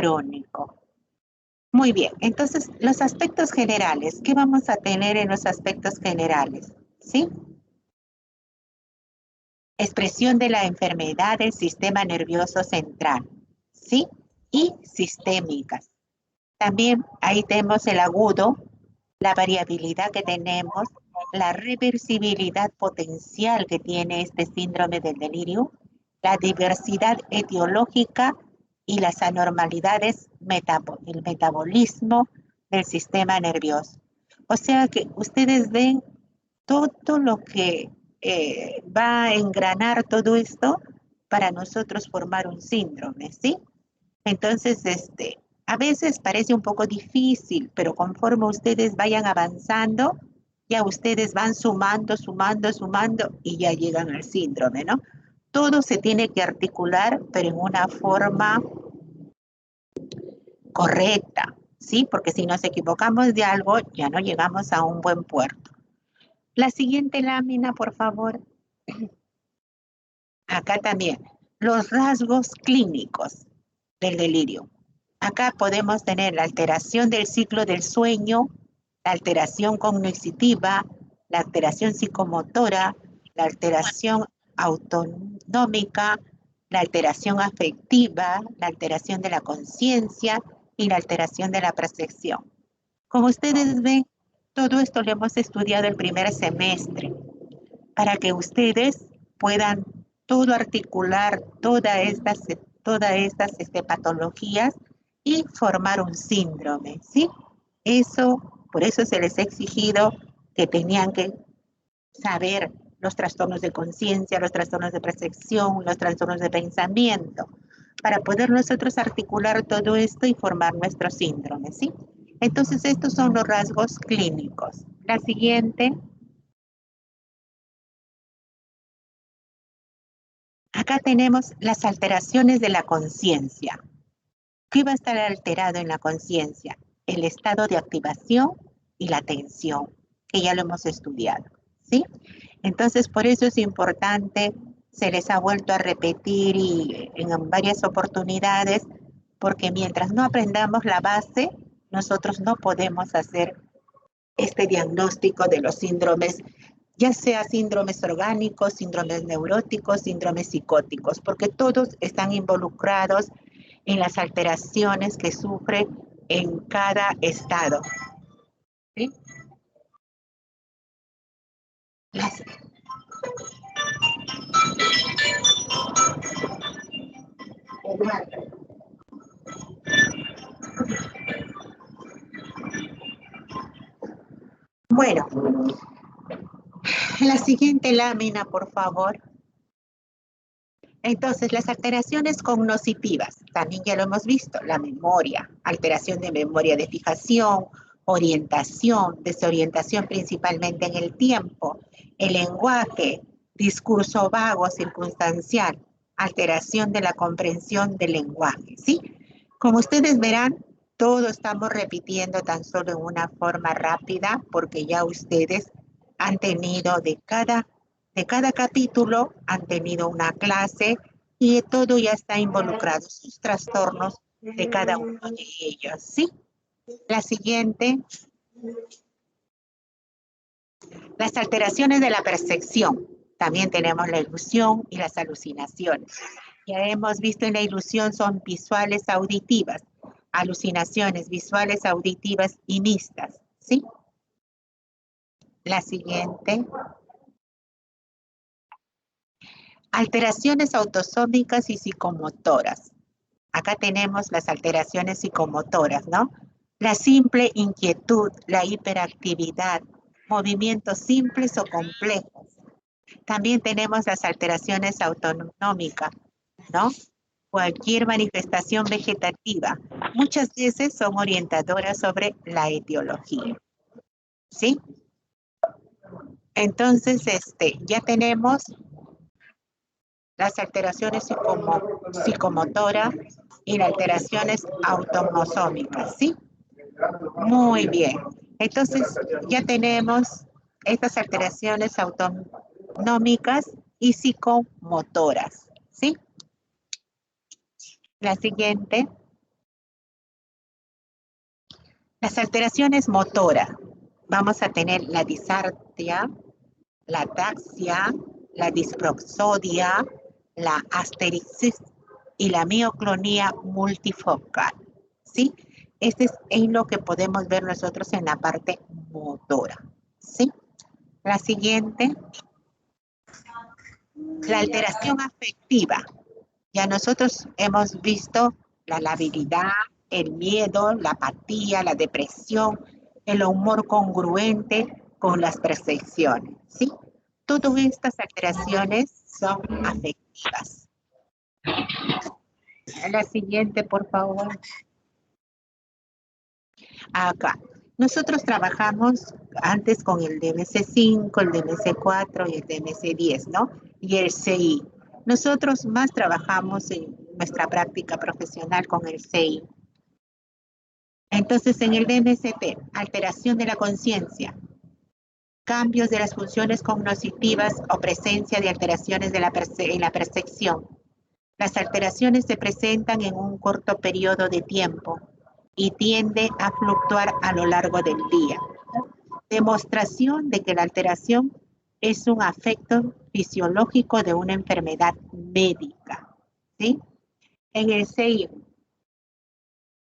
crónico. Muy bien, entonces los aspectos generales, ¿qué vamos a tener en los aspectos generales? ¿Sí? Expresión de la enfermedad del sistema nervioso central, ¿sí? Y sistémicas. También ahí tenemos el agudo, la variabilidad que tenemos, la reversibilidad potencial que tiene este síndrome del delirio, la diversidad etiológica y las anormalidades, el metabolismo del sistema nervioso. O sea que ustedes ven todo lo que va a engranar todo esto para nosotros formar un síndrome, ¿sí? Entonces, a veces parece un poco difícil, pero conforme ustedes vayan avanzando, ya ustedes van sumando, sumando, sumando y ya llegan al síndrome, ¿no? Todo se tiene que articular, pero en una forma correcta, ¿sí? Porque si nos equivocamos de algo, ya no llegamos a un buen puerto. La siguiente lámina, por favor. Acá también, los rasgos clínicos del delirio. Acá podemos tener la alteración del ciclo del sueño, la alteración cognitiva, la alteración psicomotora, la alteración autonómica, la alteración afectiva, la alteración de la conciencia y la alteración de la percepción. Como ustedes ven, todo esto lo hemos estudiado el primer semestre para que ustedes puedan todo articular todas estas patologías y formar un síndrome, ¿sí? Por eso se les ha exigido que tenían que saber los trastornos de conciencia, los trastornos de percepción, los trastornos de pensamiento, para poder nosotros articular todo esto y formar nuestro síndrome, ¿sí? Entonces, estos son los rasgos clínicos. La siguiente. Acá tenemos las alteraciones de la conciencia. ¿Qué va a estar alterado en la conciencia? El estado de activación y la atención, que ya lo hemos estudiado, ¿sí? Entonces, por eso es importante, se les ha vuelto a repetir y en varias oportunidades, porque mientras no aprendamos la base, nosotros no podemos hacer este diagnóstico de los síndromes, ya sea síndromes orgánicos, síndromes neuróticos, síndromes psicóticos, porque todos están involucrados en las alteraciones que sufre en cada estado. ¿Sí? Las... Bueno, la siguiente lámina, por favor. Entonces, las alteraciones cognitivas, también ya lo hemos visto, la memoria, alteración de memoria de fijación, orientación, desorientación principalmente en el tiempo, el lenguaje, discurso vago, circunstancial, alteración de la comprensión del lenguaje, ¿sí? Como ustedes verán, todo estamos repitiendo tan solo en una forma rápida porque ya ustedes han tenido de cada capítulo han tenido una clase y todo ya está involucrado, sus trastornos de cada uno de ellos, ¿sí? La siguiente, las alteraciones de la percepción. También tenemos la ilusión y las alucinaciones. Ya hemos visto en la ilusión son visuales auditivas, alucinaciones visuales auditivas y mixtas, ¿sí? La siguiente. Alteraciones autosómicas y psicomotoras. Acá tenemos las alteraciones psicomotoras, ¿no? La simple inquietud, la hiperactividad, movimientos simples o complejos. También tenemos las alteraciones autonómicas, ¿no? Cualquier manifestación vegetativa. Muchas veces son orientadoras sobre la etiología, ¿sí? Entonces, ya tenemos las alteraciones psicomotoras y las alteraciones automosómicas, ¿sí? Muy bien. Entonces, ya tenemos estas alteraciones autonómicas y psicomotoras, ¿sí? La siguiente. Las alteraciones motoras. Vamos a tener la disartria, la ataxia, la disproxodia, la asterixis y la mioclonía multifocal. ¿Sí? Este es lo que podemos ver nosotros en la parte motora. ¿Sí? La siguiente, la alteración afectiva. Ya nosotros hemos visto la labilidad, el miedo, la apatía, la depresión, el humor congruente con las percepciones, ¿sí? Todas estas alteraciones son afectivas. La siguiente, por favor. Acá. Nosotros trabajamos antes con el DMC5, el DMC4 y el DMC10, ¿no? Y el CI. Nosotros más trabajamos en nuestra práctica profesional con el CI. Entonces, en el DMCP, alteración de la conciencia, cambios de las funciones cognitivas o presencia de alteraciones en la percepción. Las alteraciones se presentan en un corto periodo de tiempo y tiende a fluctuar a lo largo del día. Demostración de que la alteración es un afecto fisiológico de una enfermedad médica, ¿sí? En el CI,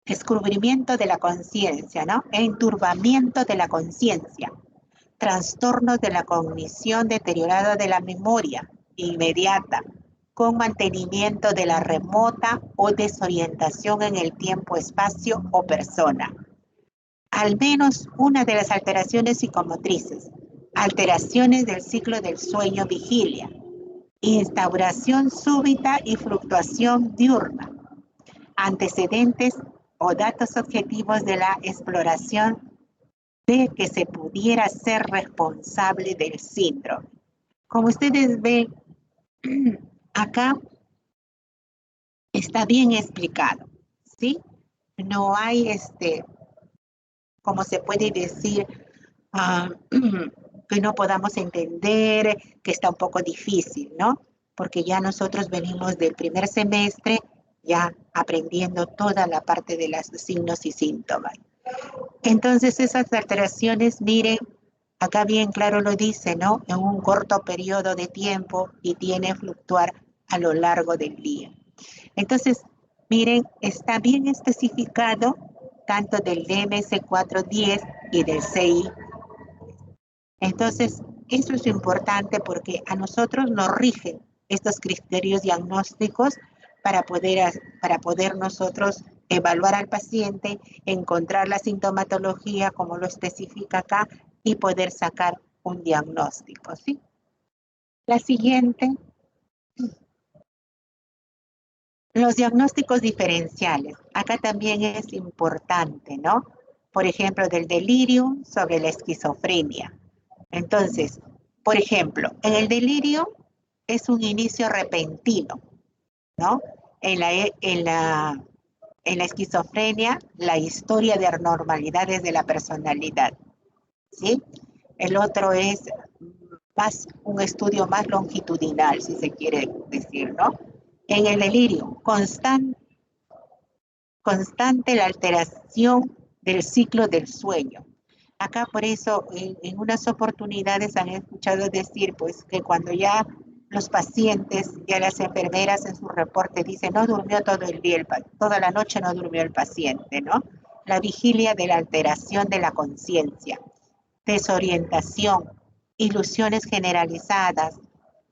descubrimiento de la conciencia, ¿no? Enturbamiento de la conciencia, trastornos de la cognición, deteriorado de la memoria inmediata, con mantenimiento de la remota o desorientación en el tiempo, espacio o persona. Al menos una de las alteraciones psicomotrices, alteraciones del ciclo del sueño vigilia, instauración súbita y fluctuación diurna, antecedentes o datos objetivos de la exploración de que se pudiera ser responsable del síndrome. Como ustedes ven, acá está bien explicado, ¿sí? No hay, como se puede decir, que no podamos entender, que está un poco difícil, ¿no? Porque ya nosotros venimos del primer semestre ya aprendiendo toda la parte de los signos y síntomas. Entonces esas alteraciones, miren, acá bien claro lo dice, ¿no? En un corto periodo de tiempo y tiene que fluctuar a lo largo del día. Entonces, miren, está bien especificado tanto del DMS410 y del CI. Entonces, eso es importante porque a nosotros nos rigen estos criterios diagnósticos para poder nosotros evaluar al paciente, encontrar la sintomatología como lo especifica acá y poder sacar un diagnóstico, ¿sí? La siguiente, los diagnósticos diferenciales. Acá también es importante, ¿no? Por ejemplo, del delirio sobre la esquizofrenia. Entonces, por ejemplo, en el delirio es un inicio repentino, ¿no? En la esquizofrenia, la historia de anormalidades de la personalidad, ¿sí? El otro es un estudio más longitudinal, si se quiere decir, ¿no? En el delirio, constante la alteración del ciclo del sueño. Acá por eso en unas oportunidades han escuchado decir pues que cuando ya los pacientes, ya las enfermeras en su reporte dicen no durmió todo el día, toda la noche no durmió el paciente, ¿no? La vigilia de la alteración de la conciencia, desorientación, ilusiones generalizadas,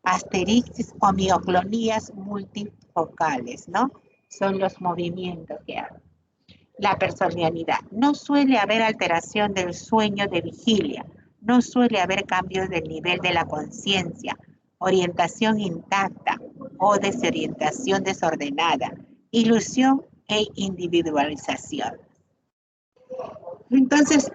asterixis o mioclonías multifocales, ¿no? Son los movimientos que hay. La personalidad. No suele haber alteración del sueño de vigilia. No suele haber cambios del nivel de la conciencia. Orientación intacta o desorientación desordenada. Ilusión e individualización. Entonces,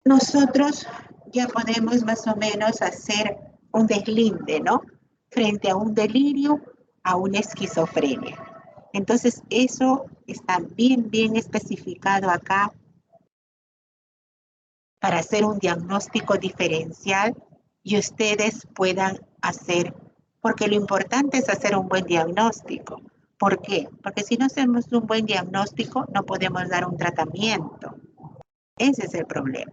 nosotros ya podemos más o menos hacer un deslinde, ¿no? Frente a un delirio, a una esquizofrenia. Entonces, eso está bien especificado acá para hacer un diagnóstico diferencial y ustedes puedan hacer, porque lo importante es hacer un buen diagnóstico. ¿Por qué? Porque si no hacemos un buen diagnóstico, no podemos dar un tratamiento. Ese es el problema.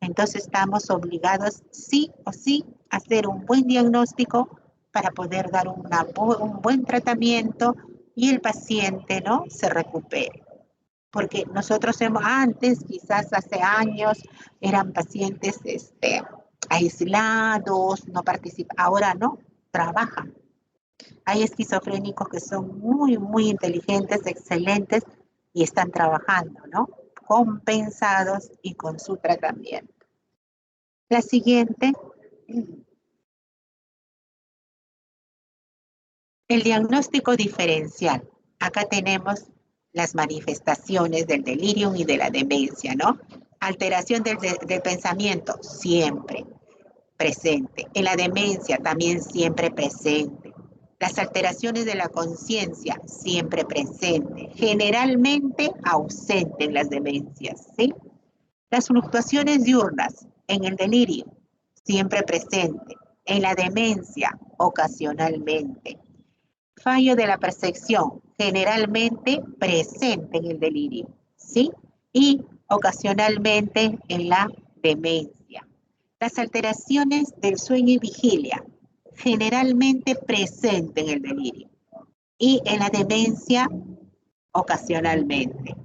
Entonces estamos obligados sí o sí a hacer un buen diagnóstico para poder dar un buen tratamiento y el paciente, ¿no?, se recupere. Porque nosotros antes, quizás hace años, eran pacientes aislados, no participan, ahora no, trabajan. Hay esquizofrénicos que son muy, muy inteligentes, excelentes y están trabajando, ¿no? Compensados y con su tratamiento. La siguiente, el diagnóstico diferencial. Acá tenemos las manifestaciones del delirium y de la demencia, ¿no? Alteración del pensamiento, siempre presente. En la demencia, también siempre presente. Las alteraciones de la conciencia, siempre presente. Generalmente ausente en las demencias, ¿sí? Las fluctuaciones diurnas en el delirio, siempre presente. En la demencia, ocasionalmente. Fallo de la percepción, generalmente presente en el delirio, ¿sí? Y ocasionalmente en la demencia. Las alteraciones del sueño y vigilia, generalmente presente en el delirio. Y en la demencia, ocasionalmente.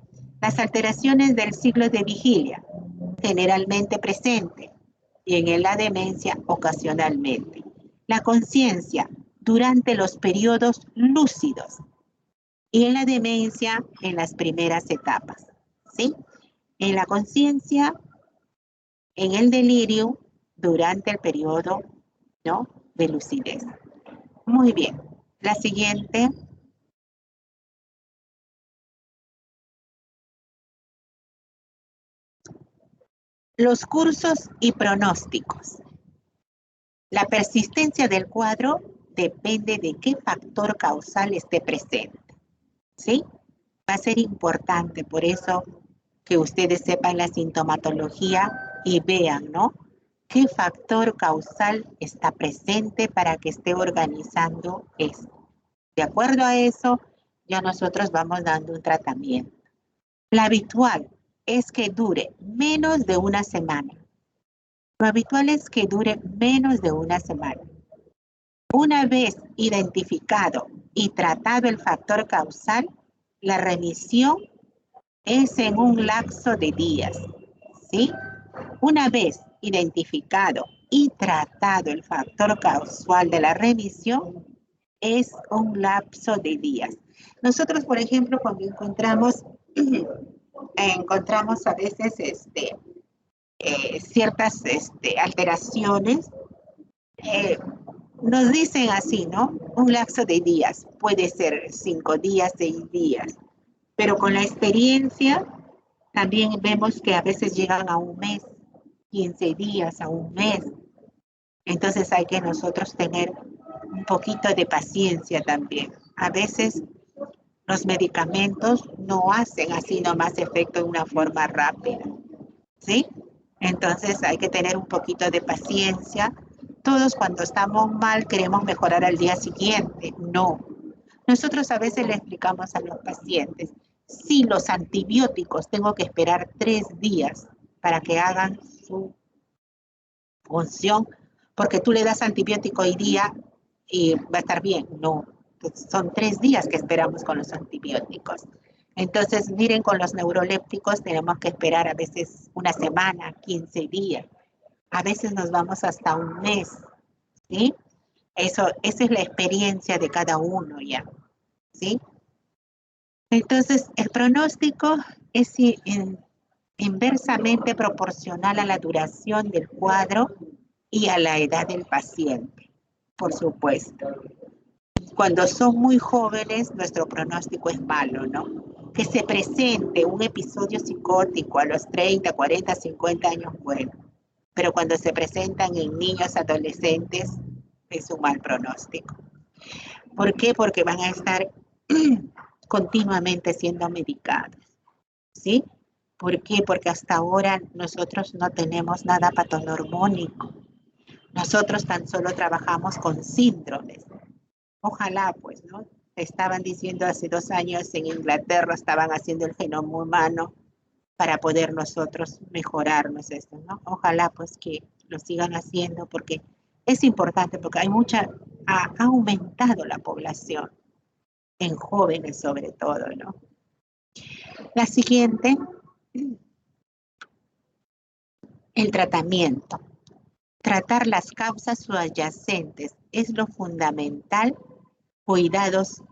Las alteraciones del ciclo de vigilia, generalmente presente. Y en la demencia, ocasionalmente. La conciencia, durante los periodos lúcidos y en la demencia en las primeras etapas, ¿sí? En la conciencia, en el delirio, durante el periodo, ¿no?, de lucidez. Muy bien. La siguiente. Los cursos y pronósticos. La persistencia del cuadro depende de qué factor causal esté presente, ¿sí? Va a ser importante, por eso, que ustedes sepan la sintomatología y vean, ¿no?, qué factor causal está presente para que esté organizando esto. De acuerdo a eso, ya nosotros vamos dando un tratamiento. La habitual es que dure menos de una semana. Lo habitual es que dure menos de una semana. Una vez identificado y tratado el factor causal, la remisión es en un lapso de días, ¿sí? Una vez identificado y tratado el factor causal de la remisión, es un lapso de días. Nosotros, por ejemplo, cuando encontramos a veces ciertas alteraciones, nos dicen así, ¿no? Un lapso de días, puede ser 5 días, 6 días, pero con la experiencia también vemos que a veces llegan a un mes, 15 días, a un mes. Entonces hay que nosotros tener un poquito de paciencia también. A veces los medicamentos no hacen así nomás efecto de una forma rápida, ¿sí? Entonces hay que tener un poquito de paciencia. Todos cuando estamos mal queremos mejorar al día siguiente. No. Nosotros a veces le explicamos a los pacientes, si los antibióticos tengo que esperar 3 días para que hagan su función, porque tú le das antibiótico hoy día y va a estar bien. No, son 3 días que esperamos con los antibióticos. Entonces, miren, con los neurolépticos tenemos que esperar a veces una semana, 15 días. A veces nos vamos hasta un mes, ¿sí? Esa es la experiencia de cada uno ya, ¿sí? Entonces, el pronóstico es inversamente proporcional a la duración del cuadro y a la edad del paciente, por supuesto. Cuando son muy jóvenes, nuestro pronóstico es malo, ¿no? Que se presente un episodio psicótico a los 30, 40, 50 años, bueno. Pero cuando se presentan en niños, adolescentes, es un mal pronóstico. ¿Por qué? Porque van a estar continuamente siendo medicados, ¿sí? ¿Por qué? Porque hasta ahora nosotros no tenemos nada patonormónico. Nosotros tan solo trabajamos con síndromes. Ojalá, pues, ¿no? Estaban diciendo hace 2 años en Inglaterra, estaban haciendo el genoma humano para poder nosotros mejorarnos esto, ¿no? Ojalá pues que lo sigan haciendo porque es importante, porque ha aumentado la población, en jóvenes sobre todo, ¿no? La siguiente, el tratamiento. Tratar las causas subyacentes es lo fundamental. Cuidados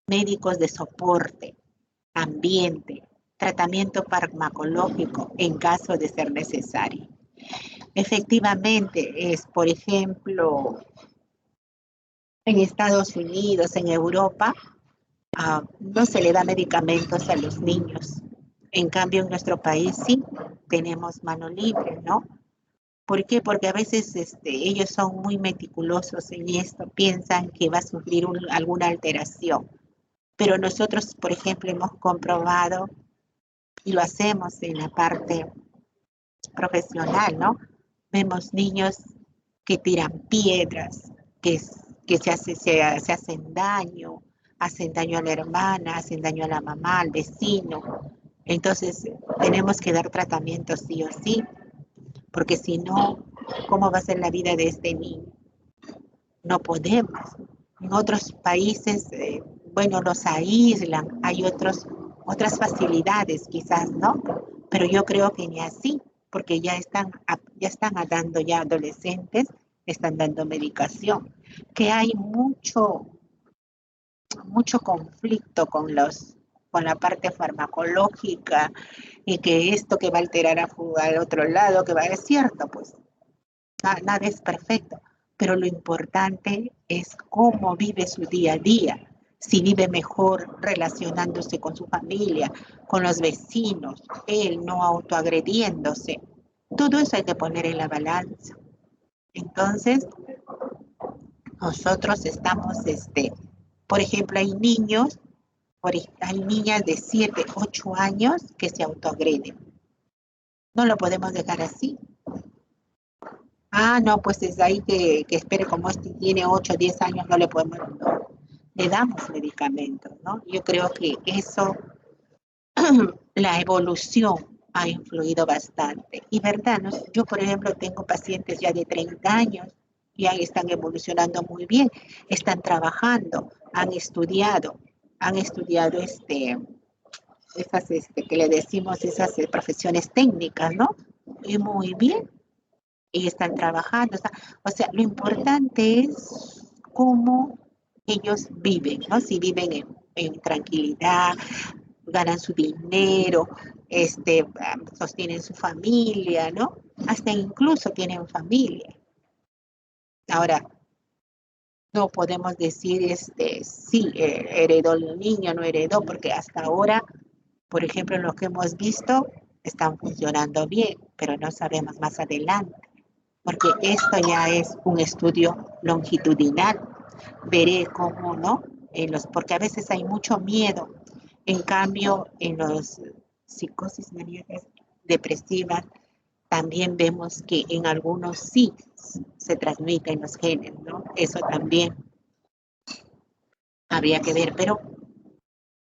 médicos de soporte, ambiente, tratamiento farmacológico en caso de ser necesario. Efectivamente, por ejemplo, en Estados Unidos, en Europa, no se le da medicamentos a los niños. En cambio, en nuestro país sí tenemos mano libre, ¿no? ¿Por qué? Porque a veces ellos son muy meticulosos en esto, piensan que va a sufrir alguna alteración. Pero nosotros, por ejemplo, hemos comprobado y lo hacemos en la parte profesional, ¿no? Vemos niños que tiran piedras, que, que se hacen daño a la hermana, hacen daño a la mamá, al vecino. Entonces, tenemos que dar tratamiento sí o sí, porque si no, ¿cómo va a ser la vida de este niño? No podemos. En otros países, bueno, los aíslan, hay otras facilidades quizás, ¿no? Pero yo creo que ni así, porque ya están dando ya adolescentes, están dando medicación, que hay mucho conflicto con la parte farmacológica y que esto que va a alterar al otro lado, que va a ser cierto, pues nada es perfecto, pero lo importante es cómo vive su día a día, si vive mejor relacionándose con su familia, con los vecinos, él no autoagrediéndose. Todo eso hay que poner en la balanza. Entonces, nosotros estamos, por ejemplo, hay niñas de 7, 8 años que se autoagreden. No lo podemos dejar así. No, pues es ahí que espere, como este tiene 8 o 10 años, no le podemos, no, le damos medicamentos, ¿no? Yo creo que eso, la evolución ha influido bastante. Y verdad, ¿no? Yo, por ejemplo, tengo pacientes ya de 30 años, ya están evolucionando muy bien, están trabajando, han estudiado esas, que le decimos, esas profesiones técnicas, ¿no? Y muy bien, y están trabajando. O sea, lo importante es cómo ellos viven, ¿no? Si viven en tranquilidad, ganan su dinero, sostienen su familia, ¿no? Hasta incluso tienen familia. Ahora, no podemos decir, sí, heredó el niño, no heredó, porque hasta ahora, por ejemplo, en lo que hemos visto, están funcionando bien, pero no sabemos más adelante, porque esto ya es un estudio longitudinal. Veré cómo, ¿no? Porque a veces hay mucho miedo. En cambio, en los psicosis maníacas depresivas, también vemos que en algunos sí se transmiten los genes, ¿no? Eso también habría que ver, pero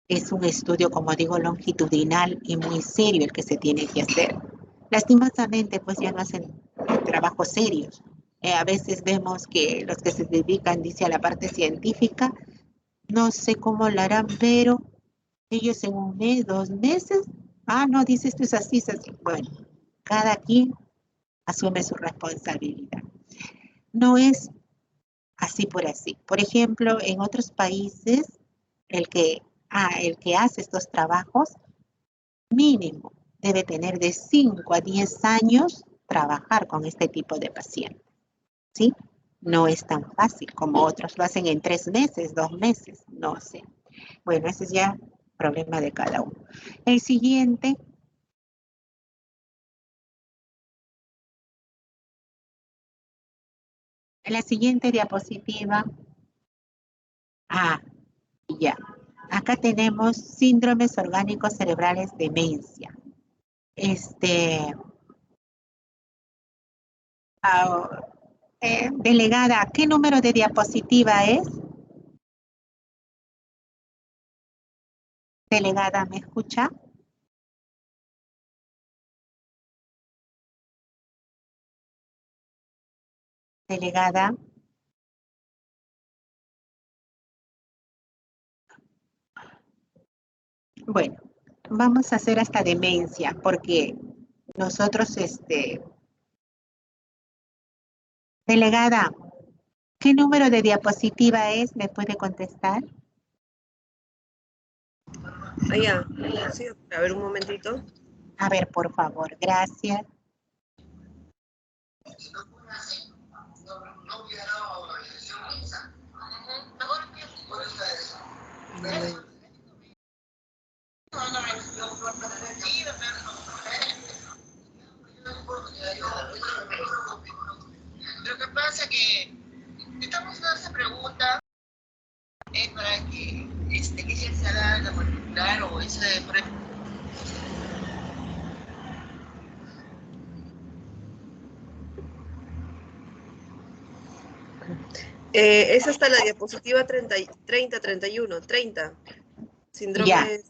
es un estudio, como digo, longitudinal y muy serio el que se tiene que hacer. Lastimosamente, pues ya no hacen trabajos serios. A veces vemos que los que se dedican, dice, a la parte científica, no sé cómo lo harán, pero ellos en un mes, 2 meses, no, dice esto es así. Bueno, cada quien asume su responsabilidad. No es así por así. Por ejemplo, en otros países, el que, el que hace estos trabajos mínimo debe tener de 5 a 10 años trabajar con este tipo de pacientes, ¿sí? No es tan fácil como otros lo hacen en 3 meses, 2 meses, no sé. Bueno, ese es ya problema de cada uno. El siguiente, en la siguiente diapositiva, ah, ya. Acá tenemos síndromes orgánicos cerebrales, demencia. Este, ah, delegada, ¿qué número de diapositiva es? Delegada, ¿me escucha? Delegada. Bueno, vamos a hacer hasta demencia, porque nosotros, delegada, ¿qué número de diapositiva es? ¿Me puede contestar? Allá, sí, a ver un momentito. A ver, por favor, gracias. Lo que pasa que estamos haciendo esa pregunta para que se haga la particular o ese Es hasta la diapositiva 30. Ya, Síndrome.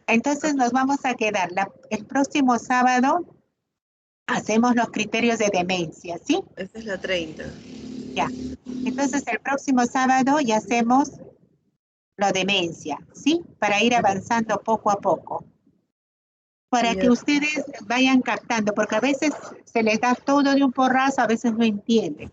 entonces nos vamos a quedar. El próximo sábado hacemos los criterios de demencia, ¿sí? Esta es la 30. Ya. Entonces el próximo sábado ya hacemos la demencia, ¿sí? Para ir avanzando poco a poco. Para que Ya. ustedes vayan captando, porque a veces se les da todo de un porrazo, a veces no entienden.